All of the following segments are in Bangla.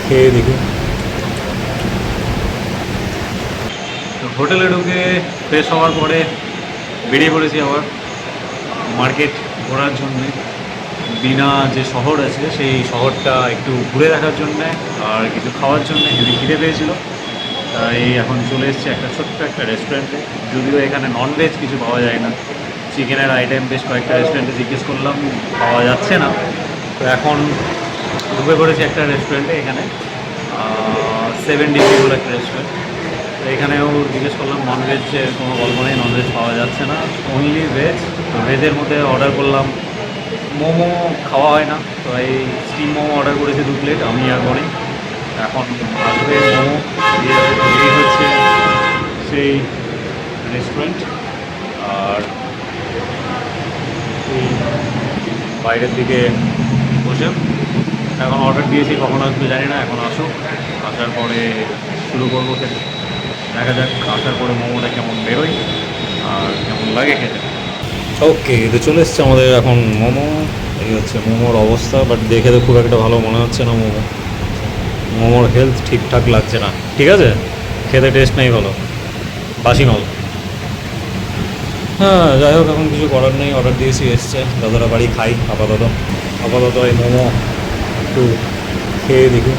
খেয়ে দেখি। তো হোটেলে ঢুকে ফ্রেশ হওয়ার পরে বেরিয়ে পড়েছি আবার মার্কেট ঘোরার জন্যে। বিনা যে শহর আছে সেই শহরটা একটু ঘুরে দেখার জন্যে আর কিছু খাওয়ার জন্যে হেভি খিদে পেয়েছিল। তাই এখন চলে এসেছি একটা ছোট্ট একটা রেস্টুরেন্টে। যদিও এখানে ননভেজ কিছু পাওয়া যায় না, চিকেনের আইটেম বেশ কয়েকটা রেস্টুরেন্টে জিজ্ঞেস করলাম, পাওয়া যাচ্ছে না। তো এখন ঢুকে পড়েছি একটা রেস্টুরেন্টে, এখানে 7 ডিগ্রি বলে একটা রেস্টুরেন্ট। তো এখানেও জিজ্ঞেস করলাম, ননভেজের কোনো গল্প নেই, ননভেজ পাওয়া যাচ্ছে না, অনলি ভেজ। তো ভেজের মধ্যে অর্ডার করলাম মোমো। খাওয়া হয় না, তো এই স্টিম মোমো অর্ডার করেছি 2 প্লেট, আমি আর বনি। এখন আসবে মোমো, এই হচ্ছে সেই রেস্টুরেন্ট। আর এই বাইরের দিকে বসে এখন অর্ডার দিয়েছি, কখন আসবে জানি না, এখন আসুক, আসার পরে শুরু করবো খেতে। দেখা যাক আসার পরে মোমোটা কেমন বেরোয় আর কেমন লাগে খেতে। ওকে, তো চলে এসছে আমাদের এখন মোমো। এই হচ্ছে মোমোর অবস্থা, বাট দেখে তো খুব একটা ভালো মনে হচ্ছে না। মোমোর হেলথ ঠিকঠাক লাগছে না। ঠিক আছে, খেতে টেস্ট নেই ভালো, বাসি মাল। হ্যাঁ, যাই হোক, এখন কিছু করার নেই, অর্ডার দিয়েছি, এসছে। দাদারা বাড়ি খাই আপাতত। আপাতত এই মোমো একটু খেয়ে দেখি।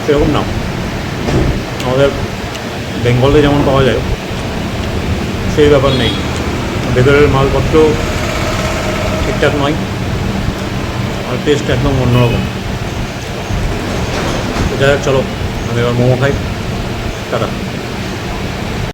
সেরকম না, আমাদের বেঙ্গলে যেমন পাওয়া যায় সেই ব্যাপার নেই। ভেতরের মালপত্র ঠিকঠাক নয়, আর টেস্ট একদম অন্যরকম। যাই হোক, চলো আমি এবার মোমো খাই। টাটা।